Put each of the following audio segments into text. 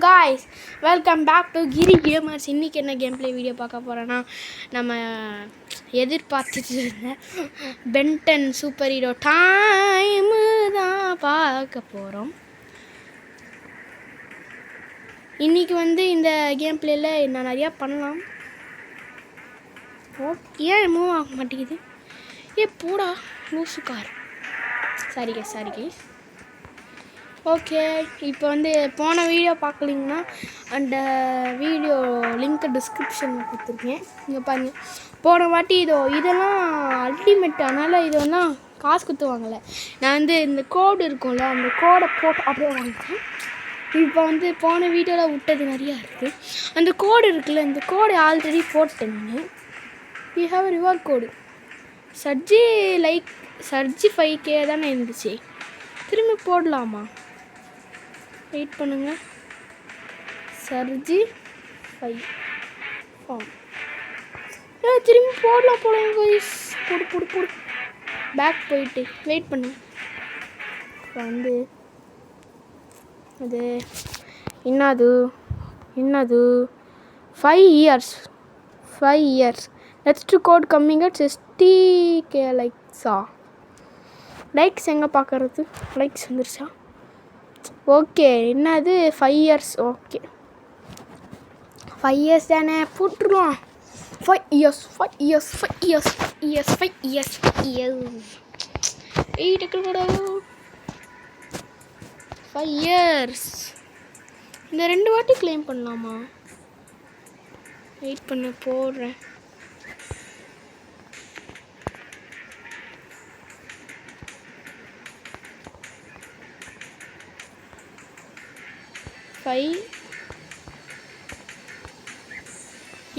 guys, welcome back to Giri Gamers. இன்னைக்கு என்ன game play video பார்க்க போகிறோன்னா நம்ம எதிர்பார்த்துட்டு இருந்த பென்டன் சூப்பர் ஹீரோ டைமு தான் பார்க்க போகிறோம். இன்றைக்கி இந்த கேம் ப்ளேயில் நான் நிறையா பண்ணலாம். ஏன் மூவ் ஆக மாட்டேங்குது? போடா லூசு கார். Sorry guys. ஓகே, இப்போ போன வீடியோ பார்க்கலிங்கன்னா அந்த வீடியோ லிங்க்கு டிஸ்கிரிப்ஷனில் கொடுத்துருக்கேன். இங்கே பாருங்கள், போன வாட்டி இதெல்லாம் அல்டிமேட், அதனால் இதெல்லாம் காசு கொடுத்து வாங்கலை. நான் இந்த கோடு இருக்கும்ல, அந்த கோடை போட்டு அப்படியே வாங்கிட்டேன். இப்போ போன வீடியோவில் விட்டது நிறையா இருக்குது. அந்த கோடு இருக்குல்ல, இந்த கோடை ஆல்ரெடி போட்டேன் நான். வி ஹாவ் ரிவார்ட் கோடு சர்ஜி 5K தானே இருந்துச்சு. திரும்பி போடலாமா? வெயிட் பண்ணுங்கள். சர்ஜி 5 திரும்பி போடலாம் கைஸ். போடு பேக் போயிட்டு வெயிட் பண்ணு. இப்போ அது என்னது 5 years next code coming at 60K லைக்ஸா. லைக்ஸ் எங்கே பார்க்குறது? லைக்ஸ் வந்துருச்சா? ஓகே, என்னது 5 இயர்ஸ். ஓகே 5 இயர்ஸ் தானே, போட்டுருலாம். 5 இயர்ஸ் கூட 5 இயர்ஸ். இந்த 2 வாட்டி கிளைம் பண்ணலாமா? வெயிட் பண்ண போடுறேன்.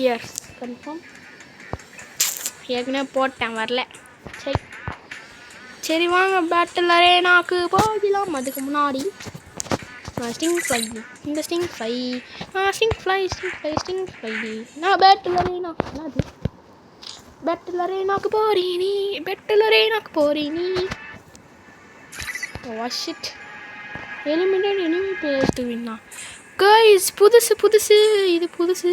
Years confirm. ஏற்கனவே போட்டேன், வரல. சரி வாங்க பேட்டில் அரேனாக்கு போகலாம். அதுக்கு முன்னாடி ஸ்டிங் ஃப்ளை நான் பேட்டில் அரேனாக்கு போறீனி. வாஷிட் eliminate enemy players to win. Guys புதுசு இது புதுசு.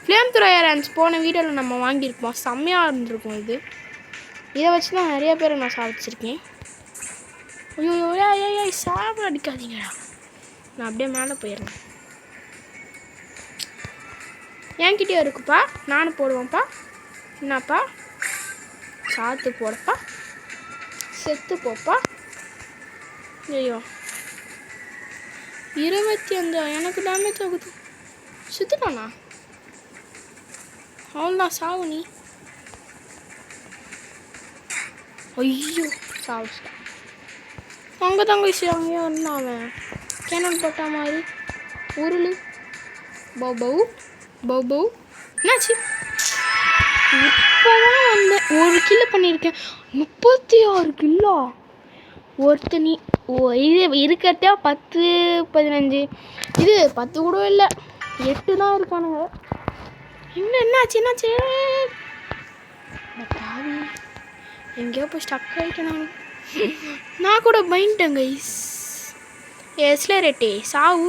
ஃப்ளேம் த்ரோயர் ஹேண்ட்ஸ் போன வீடியோவில் நம்ம வாங்கியிருப்போம். செம்மையாக இருந்திருக்கும். இதை வச்சு தான் நிறைய பேரை நான் சாப்பிச்சிருக்கேன். ஐயோ சாப்பிட அடிக்காதீங்கடா. நான் அப்படியே மேலே போயிடுறேன். என்கிட்டயே இருக்குப்பா, நானும் போடுவேன்ப்பா. என்னப்பா சாத்து போடப்பா, செத்து போப்பா. ஐயோ 25 எனக்கு டேமேஜ் ஆகுது. சுத்துட்டானா? அவ்வளோதான், சாவு நீ. ஐயோ சாவிச்சிட்டான். அங்கே தாங்க விஷயம். அங்கேயே வந்தான் அவன். கேனன் போட்ட மாதிரி உருளு. பௌ என்னாச்சு? இப்போதான் வந்தேன். 1 கிலோ பண்ணியிருக்கேன். 36 கிலோ. ஒருத்தனி இது இருக்கிறதே 10 15. இது 10 கூட இல்லை, 8 தான் இருக்கானுங்க. என்னாச்சு? எங்கேயோ போய் ஸ்டக் ஆகிட்டேன். நான் கூட பயந்துட்டேன் கைஸ். எஸ்லரேட்டே சாவு.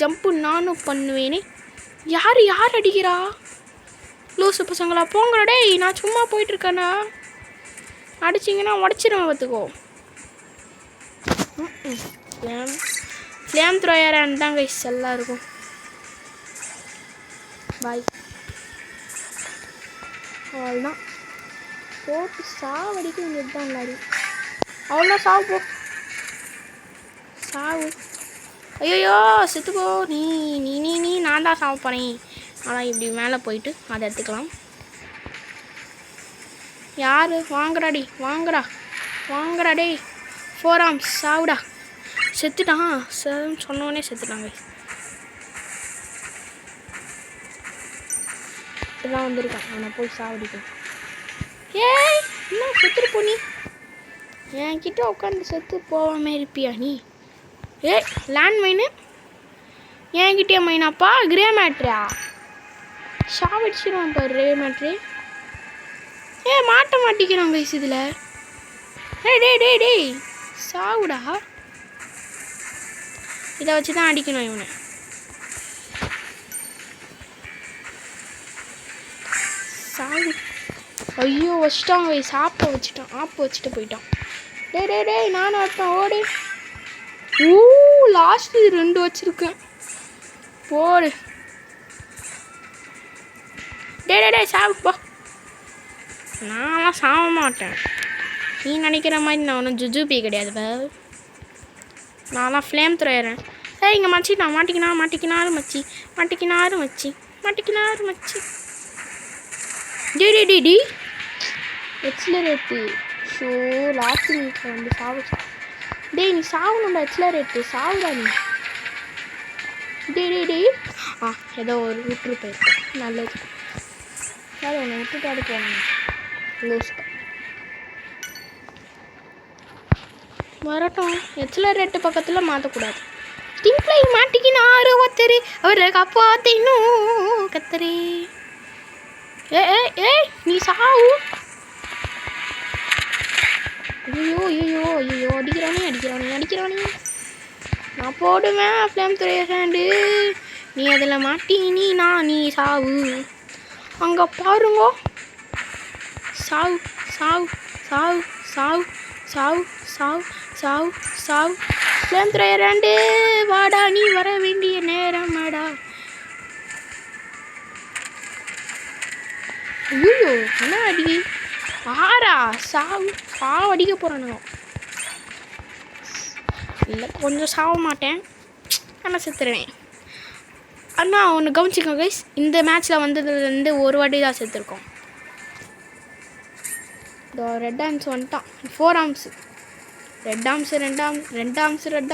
ஜம்ப்பு நானும் பண்ணுவேனே. யார் அடிக்கிறா? லூசு பசங்களா போங்கடா. டேய் நான் சும்மா போயிட்டுருக்கேண்ணா. அடிச்சிங்கன்னா உடச்சிருவேன் பார்த்துக்கோ. ஃப்ளேம் த்ரோயர் தான் கைஸ் எல்லாம் இருக்கும். பாய். அவ்வளோதான், போட்டு சாவடிக்க வேண்டியது தான் எல்லாரும். அவ்வளோதான், சாவு. ஐயோ செத்துக்கோ நீ. நான் தான் சாவ போகிறேன். ஆனால் இப்படி மேலே போயிட்டு அதை எடுத்துக்கலாம். யார்? வாங்கடா டேய். 4 arms சாவுடா. செத்துட்டான். சொன்னோடனே செத்துட்டாங்க. இதெல்லாம் வந்திருக்கான். அவனை போய் சாவடிக்கும். என்ன செத்துட்டு போனி? என்கிட்ட உட்காந்து செத்து போகாம இருப்பியா நீ? லேண்ட் மைனு என்கிட்டே மைனாப்பா. கிரே மேட்ரா சாவடிச்சிருவான் பாரு. கிரே மேட்ரு மாட்ட மாட்டிக்கிறான் கைஸ் இதில். டேய் சாவுடா. இதை வச்சு தான் அடிக்கணும் இவனை. சாவு. ஐயோ வச்சுட்டான் கைஸ். ஆப்பை வச்சுட்டு போயிட்டான். டேய் நானும் வரட்டேன் ஓடு. லாஸ்ட் 2 வச்சிருக்கேன். போடு. டேய் சாவுப்பா. நான்லாம் சாக மாட்டேன். நீ நினைக்கிற மாதிரி நான் ஒன்றும் ஜுஜுபி கிடையாது. நான்லாம் ஃப்ளேம் த்ரோயறேன். இங்கே மச்சி நான் மாட்டிக்கினாரு மச்சி. டி எக்ஸ்லரேட்டு. ஷோ லாஸ்ட் மினிட்ல வந்து சாவு. டேய் நீ சாவணும்டா. எக்ஸ்லரேட்டு சாவுடா நீ. டேய் ஏதோ ஒரு விட்டுரு போயிருக்கு. நல்லது. யார் ஒன்று விட்டுட்டாடு போவாங்க. லூஸ் வரட்டும். எக்ஸ்லரேட்டு பக்கத்தில் மாற்றக்கூடாது. ஸ்டிங்க்லை மாட்டிக்கினாரு ஒருத்தர். அவரை காப்பாத்தினும் கத்தரே. ஏய் நீ சாவு. ஐயோ அடிக்கிறானே. நான் போடுவேன் ஃப்ளேம் த்ரோயர். நீ அதில் மாட்டி நீ சாவு. அங்கே பாருங்க. சாவு. ஃப்ளேம் த்ரோயர் வாடா. நீ வர வேண்டிய நேரம் வாடா. ஐயோ என்ன அடி. சாவு அடிக்க போகிறானுங்க. இல்லை கொஞ்சம் சாக மாட்டேன். ஆனால் செத்துருவேன். அண்ணா ஒன்று கவனிச்சிக்கோங்க கைஸ். இந்த மேட்ச்சில் வந்ததுலேருந்து ஒரு வாட்டி தான் செத்துருக்கோம். இதோ ரெட் ஆர்ம்ஸ் வந்துட்டான். 4 ஆர்ம்ஸு. ரெட்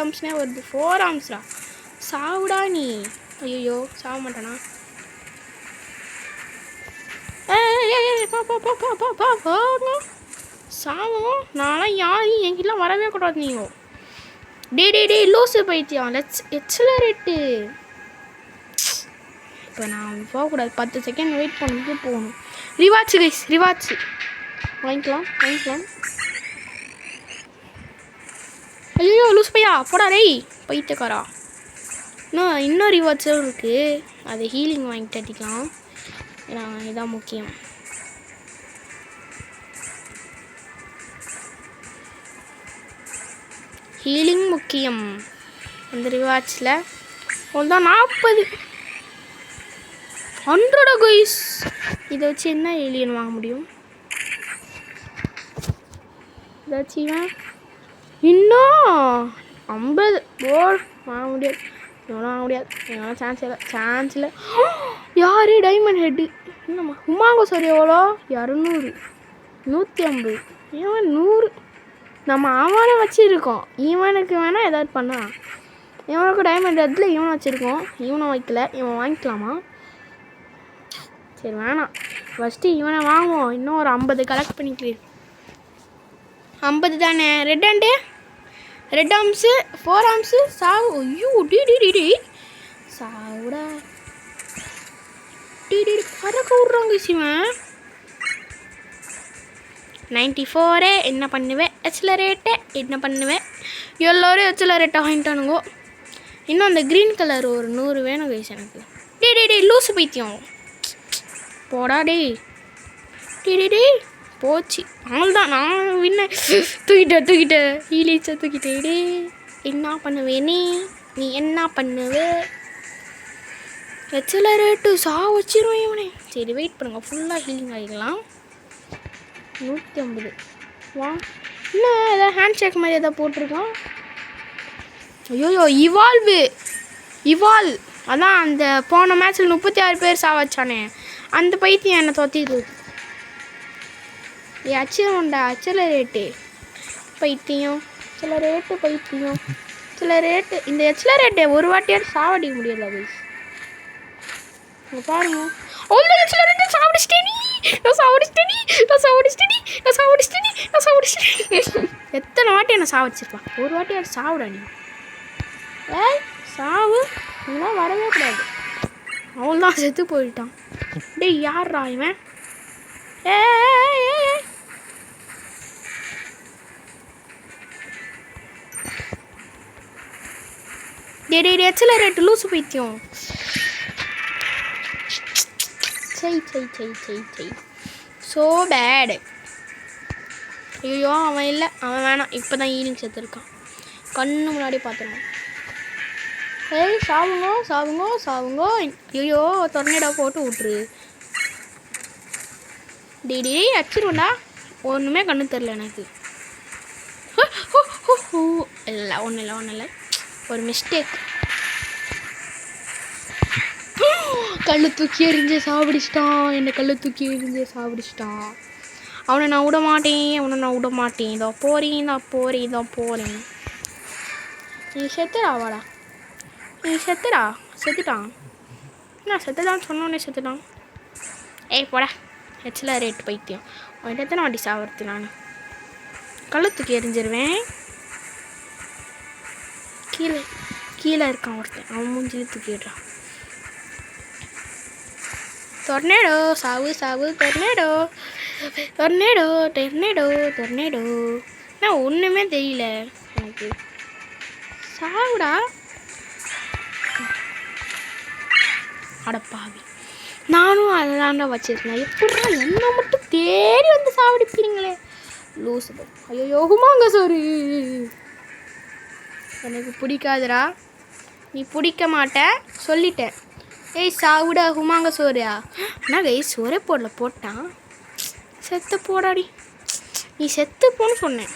ஆர்ம்ஸ்னே வருது. 4 ஆர்ம்ஸ்டா. சாவுடா நீ. ஐயோ சாக மாட்டானா. சாவும். நான்லாம் யாரையும் என்கிட்டலாம் வரவே கூடாது. நீங்கள் டே லூஸு பைத்தியம். எக்ஸ்லரேட்டு. இப்போ நான் போகக்கூடாது. 10 செகண்ட் வெயிட் பண்ணிட்டு போகணும். ரிவாட்சு கைஸ். வாங்கிக்கலாம். ஐயோ லூஸ் பையா போடா. டேய் பைத்தியக்காரா. இன்னும் ரிவாட்சும் இருக்குது. அது ஹீலிங் வாங்கிட்டு அடிக்கலாம். ஏன்னா இதுதான் முக்கியம். ஹீலிங் முக்கியம் அந்த ரிவார்ட்ஸில். அவ்வளோதான் 40 100 கைஸ். இதை வச்சு என்ன ஏலியன் வாங்க முடியும்? இதை வச்சு இன்னும் 50 போல் வாங்க முடியாது. என்னால் சான்ஸ் இல்லை. யார் டைமண்ட் ஹெட்டு? என்னம்மா உமாங்க சார் எவ்வளோ? 200 150 இவன் 100. நம்ம அவனை வச்சுருக்கோம். இவனுக்கு வேணால் ஏதாவது பண்ணா. இவனுக்கு டைமண்ட் ஹெட்டில் இவனை வச்சுருக்கோம். இவனை வைக்கல. இவன் வாங்கிக்கலாமா? சரி வேணாம். ஃபஸ்ட்டு இவனை வாங்குவோம். இன்னும் ஒரு 50 கலெக்ட் பண்ணிக்கலாம். 50 தானே. ரெட் ஆர்ம்ஸு 4 ஆர்ம்ஸு சாவு. ஐயோ டி சாவுடா. பறக்க விட்றாங்க சிவன். 94 என்ன பண்ணுவேன்? எக்ஸ்லரேட்டை என்ன பண்ணுவேன்? எல்லோரும் எக்ஸ்லரேட்டை வாங்கிட்டானுங்க. இன்னும் அந்த க்ரீன் கலர் ஒரு 100 வேணும் கைஸ் எனக்கு. டே லூஸு பைத்தியம் போடா. டே போச்சு. அவள்தான் நான் வின்ன. தூக்கிட்டேன் ஹீலிச்சா தூக்கிட்டேன். டே என்ன பண்ணுவேனே? நீ என்ன பண்ணுவே? எக்ஸ்லரேட்டு வச்சிருவேன் இவனே. சரி வெயிட் பண்ணுங்க. ஃபுல்லாக ஹீலிங் ஆகிக்கலாம். 150 வா. இன்னும் ஏதாவது ஹேண்ட் ஷேக் மாதிரி எதாவது போட்டிருக்கான். ஐயோ இவால்வ் அதான் அந்த போன மேட்ச்சில் 36 பேர் வச்சானே அந்த பைத்தியம் என்னை தொத்திடுது. அச்சலண்டா. அச்சலரேட்டு பைத்தியம். இந்த எக்ஸ்லரேட்டை ஒரு வாட்டியாவது சாவடிக்க முடியல கைஸ். பாருங்க. எத்தனை வாட்டி என்ன சாவடிச்சிருப்பான்? ஒரு வாட்டி அது சாவுடா நீ. சாவு. இதெல்லாம் வரவே கூடாது. அவள் தான் செத்து போயிட்டான். டேய் யார்ரா இவன்? எச்சலரேட் லூசு பைத்தியம். செய் ஸோ பேடு. ஐயோ அவன் இல்லை, அவன் வேணாம். இப்போ தான் ஈவினிங் செத்துருக்கான், கண்ணு முன்னாடி பார்த்துருவான். ஏய் சாவுங்க. ஐயோ தொர்னேடோ போட்டு விட்ரு. டேடி அச்சிருவோண்டா. ஒன்றுமே கண்ணு தெரில எனக்கு. இல்லை ஒன்றும் இல்லை, ஒரு மிஸ்டேக். கல்லு தூக்கி எறிஞ்சு சாப்பிடிச்சிட்டான். என்னை கல்லு தூக்கி எறிஞ்சு சாப்பிடிச்சிட்டான். அவனை நான் விட மாட்டேன். இதோ போகிறேன். நீ செத்துடா. செத்துட்டான். என்ன செத்துட்டான்னு சொன்னோன்னே செத்துட்டான். ஏய் போடா எச்சலரேட் பைத்தியம். அவன்கிட்ட எத்தனை வாட்டி சாப்பிட்றது நான். கல்லு தூக்கி எறிஞ்சிருவேன். கீழே இருக்கான் ஒருத்தன், அவன் மூஞ்சிலே தூக்கிடுறான். டொர்னேடோ சாவு டொர்னேடோ. நான் ஒன்றுமே தெரியல எனக்கு. சாவுடா அடப்பாவி. நானும் அதை தாண்டா வச்சிருக்கேன். எப்படா என்ன மட்டும் தேடி வந்து சாவடிப்பீங்களே லூசு. ஐயோ ஹுமாங்க சோறு எனக்கு பிடிக்காதுடா. நீ பிடிக்க மாட்ட சொல்லிட்டேன். ஏய் சாவுடா ஹுமாங்க சோறியா. ஆனால் கைஸ் சோறே போட்டான். செத்து போடாடி. நீ செத்து போன்னு சொன்னேன்.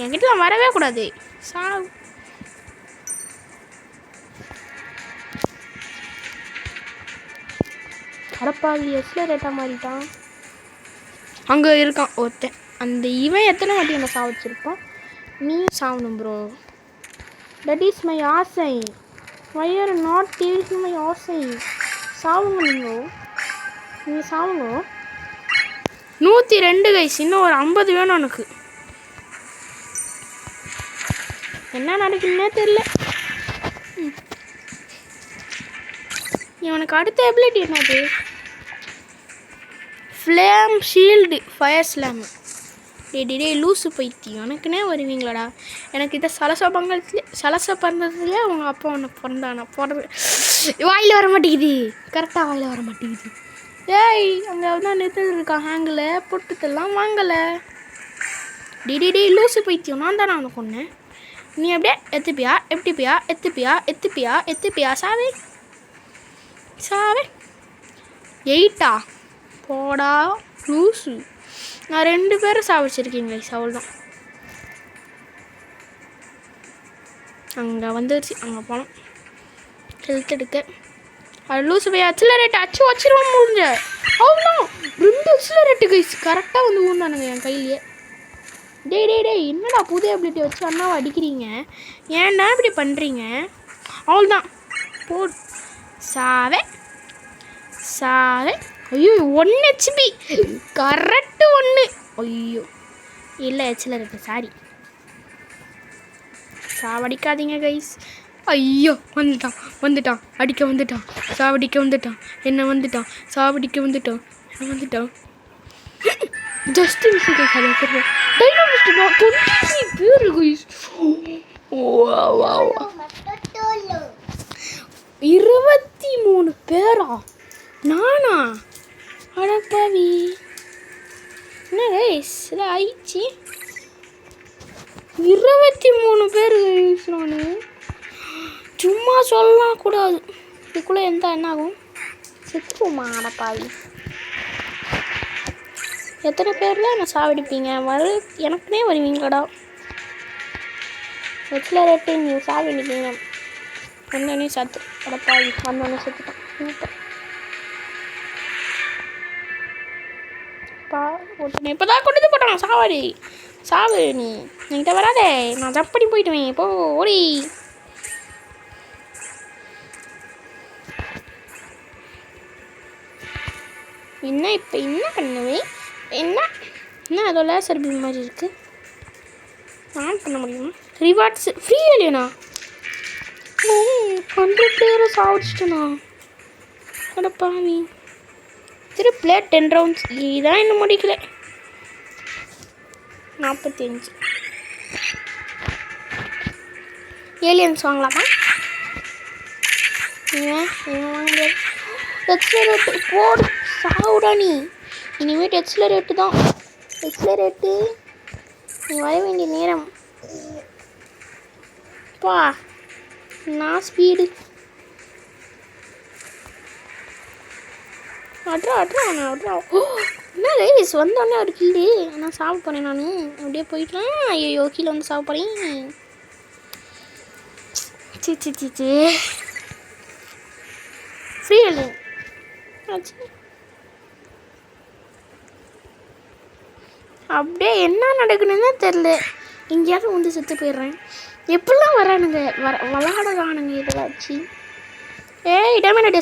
என்கிட்ட நான் வரவே கூடாது. சாவு. அடப்பாவி எக்ஸலரேட்டாக மாறிட்டான். அங்கே இருக்கான் ஒருத்தன். அந்த இவன் எத்தனை வாட்டி என்ன சாவச்சிருப்பான். நீ சாவணும் ப்ரோ. தட் இஸ் மை ஆசை. Why are not taking my ஆசை. சாவுங்க நீங்கள் சாவுங்க. 102 கைஸ். இன்னும் ஒரு 50 வேணும் எனக்கு. என்ன நடக்குதுன்னே தெரியல. இவனுக்கு அடுத்த எபிலிட்டி என்னது. Flame shield fire slam. டே லூசு பைத்தியம். எனக்குன்னே வருவீங்களாடா. எனக்கு இதை சலச பிறந்ததுலேயே அவங்க அப்பா ஒன்று பிறந்தானா வாயில் வர மாட்டேங்குது. கரெக்டாக வாயில் வர மாட்டேங்குது. ஏய் அங்கே தான் நிறுத்திருக்கான் ஹேங்கில் பொட்டுத்தெல்லாம் வாங்கலை. டே லூசு பைத்தியம். நான் தானே அவனை கொன்னேன். நீ அப்படியே எத்துப்பியா சாவே 8 போடா லூசு. நான் 2 பேரும் சாவிச்சிருக்கீங்களே சவுல் தான். அங்கே வந்துருச்சு. அங்கே போனோம் ஹெல்த் எடுக்க. அது லூசு போய் அக்ஸலரேட் வச்சிருவோம் முடிஞ்ச. அவ்வளோ 2 அக்ஸலரேட்டு கைஸ் கரெக்டாக வந்து ஊர்ந்தானுங்க என் கையிலேயே. டேய் என்னடா புது எபிலிட்டி வச்சு அண்ணாவை அடிக்கிறீங்க. ஏன்டா இப்படி பண்ணுறீங்க. அவ்வளோதான் போ சாவே. ஐயோ 1 HP கரெக்டு 1. ஐயோ இல்லை எக்ஸலரேட் சாரி. சாவடிக்காதீங்க கைஸ். ஐயோ வந்துட்டான் அடிக்க வந்துட்டான் சாவடிக்க வந்துட்டான் என்ன வந்துட்டான் சாவடிக்க வந்துட்டான் என்ன வந்துட்டான். Just mistake guys. டைனாமிஸ்ட் 23 பேர் கைஸ். 23 பேரா நானா. அடப்பாவி என்ன கைஸ் இது ஆயிடுச்சு. 23 பேர் கைஸ். நான் சும்மா சொல்லலாம் கூடாது. இதுக்குள்ளே என்ன ஆகும் செத்துருமா. அடப்பாவி எத்தனை பேரில் என்ன சாவடிப்பீங்க. எனக்குனே வருவீங்கடா. எக்ஸலரேட்டு நீங்கள் சாவடிப்பீங்க. வந்தோடனே சத்து. அடப்பாவி வந்தோடனே செத்துட்டான். இப்போ தான் கொண்டு போட்டான் சாவடி. சாவு நீ என்கிட்ட வராதே. நான் தப்படி போயிட்டுவேன். போ ஓடி. இப்போ என்ன பண்ணுவேன். என்ன அதோ லேசர் பீம் மாதிரி இருக்குது. ஆன் பண்ண முடியுமா. Rewards free இல்லையாண்ணா. 100 பேரை சாவடிச்சிட்டேண்ணா. அடப்பாவி திருப்பில் 10 ரவுண்ட்ஸ். இதான் இன்னும் முடிக்கல. 45 ஏலியன்ஸ் வாங்கலாமா? இவன் வாங்க முடியாது. எக்ஸலரேட்டு போடு, சாவுடா நீ. இனிமேட்டு எக்ஸலரேட்டு தான். எக்ஸலரேட்டு நீ வர வேண்டிய நேரம். பா நான் ஸ்பீடு. அட்ரா என்ன ரைஸ் வந்தோடனே ஒரு கீழே நான் சாப்பிட போகிறேன். நான் அப்படியே போயிட்டேன். ஐயோ கீழே வந்து சாப்பிட போகிறேன். சி ஃப்ரீ இல்லைங்க ஆச்சு. அப்படியே என்ன நடக்குதுன்னு தெரில. எங்கேயாவது வந்து செத்து போயிடுறேன். எப்படிலாம் வரானுங்க விளாடுறானுங்க இதெல்லாச்சு. ஏய் டேமேஜ்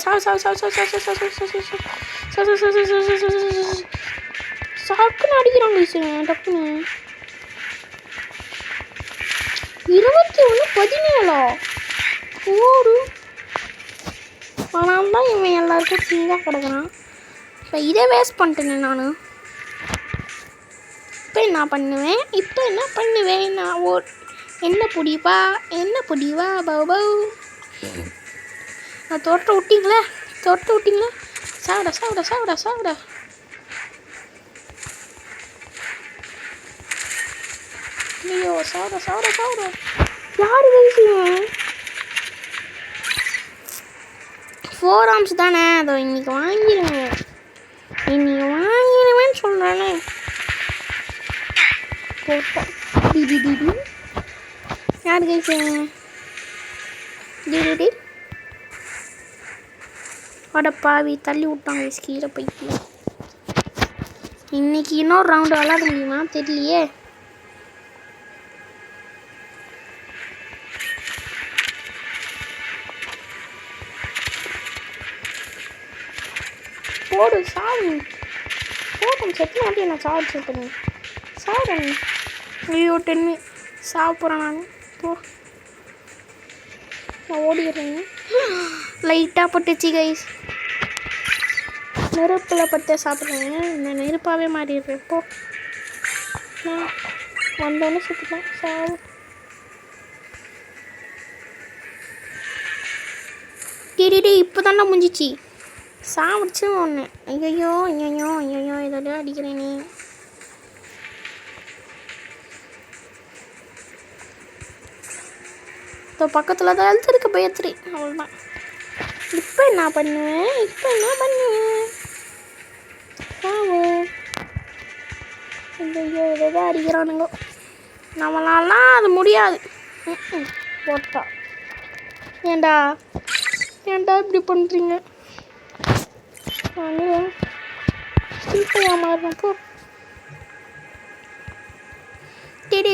சாக்குன்னு அடிக்கிறாங்க டப்புன்னு. 21-17 ஓடு. ஆனால் தான் இவன் எல்லாருக்கும் ஃப்ரீயாக கிடக்குறான். இப்போ இதை வேஸ்ட் பண்ணிட்டேனே நான். இப்போ என்ன பண்ணுவேன் நான் என்ன புடிவா பௌ. நான் தோட்ட விட்டிங்களா சாவிட. ஐயோ சாவிட. யாரு பேசுவேன்? 4 arms தானே. அதோ இன்னைக்கு வாங்கிடுவேன் சொல்கிறேனே. போட்டோம் டிடி யாரு பேசுவேன்? டிடி பாவி தள்ளி விட்டாங்க கீழே போய்க்கு. இன்னைக்கு இன்னொரு ரவுண்டு விளாட முடியுமா தெரியலையே. போடு சாவு. போட்டும் செத்து மாட்டேன். நான் சாப்பிட்றேன். ஐயோ 10 சாப்பிட்றேன் நான். போ நான் ஓடிடுறேன். லைட்டாக பட்டுச்சு கைஸ். நெருப்பில் பட்டு சாப்பிட்றேன். நான் நெருப்பாகவே மாறிடுறேன். போ நான் வந்தோடனே சுற்றுலாம் சாவு. டிடி இப்போ தானே முடிஞ்சிச்சு. சாப்பிடுச்சு ஒன்று. ஐயோ இதோட அடிக்கிறேனே. இப்போ பக்கத்தில் தான் எழுத்துருக்கு பயத்துரி. அவ்வளோதான். இப்போ என்ன பண்ணுவேன்? ஐயோ இதான் அடிக்கிறானுங்க. நம்மளாலாம் அது முடியாது. போட்டா ஏண்டா இப்படி பண்ணுறீங்க? மாறுறப்போ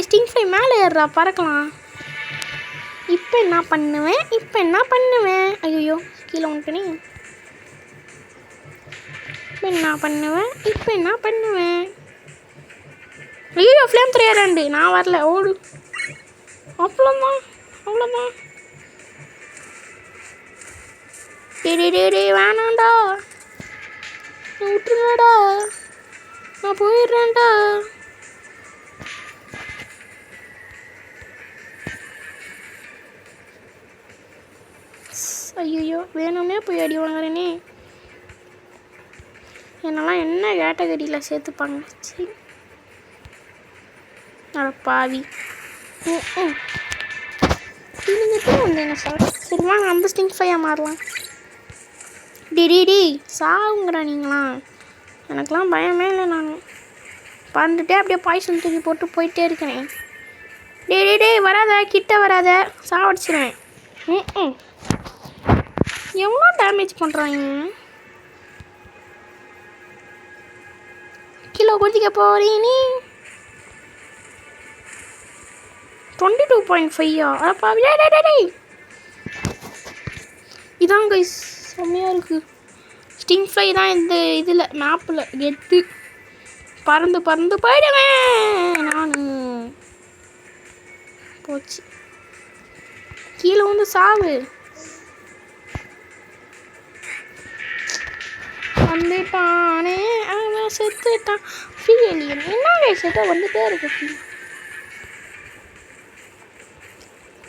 ஸ்டிங் ஃப்ளை மேலே ஏறுறா பறக்கலாம். இப்போ என்ன பண்ணுவேன்? ஐயோ கீழே வந்துட்டேனே. இப்போ என்ன பண்ணுவேன்? ஐயோ ஃப்ளேம் 3 நான் வரல. ஓடு. அவ்வளோதான். டே வேணாண்டா. நான் விட்டுருங்கடா. நான் போயிடுறேன்டா. ஐயோ வேணும்னே போய் அடி வாங்குறேனே. என்னெல்லாம் என்ன கேட்டகரியில் சேர்த்துப்பாங்க. சரி அட பாவி. வந்தேன் சார். சரி வாங்க நம்ம ஸ்டிங் ஃப்ளையாக மாறலாம். டிடி சாவுங்கிறா நீங்களாம். எனக்கெலாம் பயமே இல்லை. நான் பறந்துட்டே அப்படியே பாய்சன் தூக்கி போட்டு போயிட்டே இருக்கிறேன். டே வராத, கிட்ட வராத, சாவடிச்சிருவேன். எவ்வளோ டேமேஜ் பண்ணுறாங்க. கிலோ குதிக்க போறீனி. 22.5 அப்பா. இதான் கைஸ் செம்மையாக இருக்குது. ஸ்டிங் ஃப்ளை தான் இந்த இதில் மேப்பில் கெத்து. பறந்து போயிடுவேன் நான். போச்சு. கீழே வந்து சாவு. வந்துட்டானே அவன் செத்துட்டான். ஃபீலியன் என்ன செத்த வந்துட்டே இருக்கு.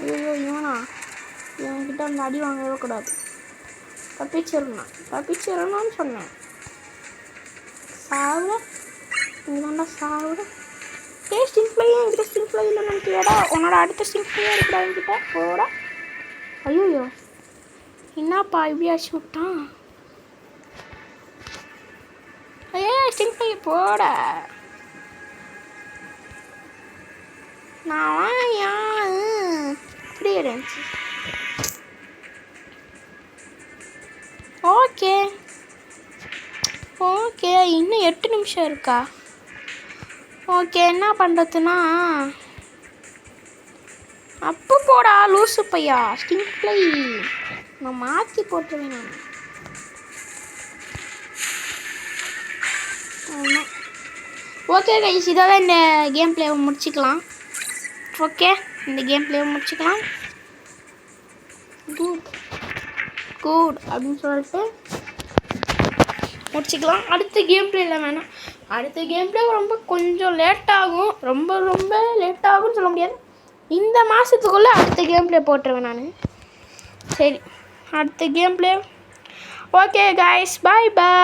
ஐயோ இவனா இவன்கிட்ட அந்த அடி வாங்கவே கூடாது. தப்பிச்சிடணும்னு சொன்னேன். சாவுட இங்கதாண்டா சாவுட. ஸ்டிங் ஃப்ளை என்கிட்ட ஸ்டிங் ஃப்ளை இல்லை நினைக்கிறியாடா? உன்னோட அடுத்த ஸ்டிங் ஃப்ளையாக இருக்கா என்கிட்ட போடா. ஐயோ என்னப்பா இப்படி அடிச்சு விட்டான்? ஐயா ஸ்டிங் ஃப்ளை போட. நான் இப்படி இருந்துச்சு. ஓகே இன்னும் 8 நிமிஷம் இருக்கா? ஓகே என்ன பண்ணுறதுன்னா அப்போ போடா லூசு பையா. ஸ்டிங் ஃப்ளை நான் மாற்றி போட்டுருவேன் நான். ஆமாம் ஓகே கைஸ் இதோட இந்த கேம் பிளேவை முடிச்சுக்கலாம். ஓகே இந்த கேம் பிளேவை முடிச்சுக்கலாம். குட் அப்படின்னு சொல்லிட்டு முடிச்சுக்கலாம். அடுத்த கேம் பிளேயில் வேணாம். அடுத்த கேம் பிளே ரொம்ப கொஞ்சம் லேட்டாகும். ரொம்ப லேட்டாகும்னு சொல்ல முடியாது. இந்த மாதத்துக்குள்ளே அடுத்த கேம் பிளே போட்டுருவேன் நான். சரி அடுத்த game play. Okay guys bye.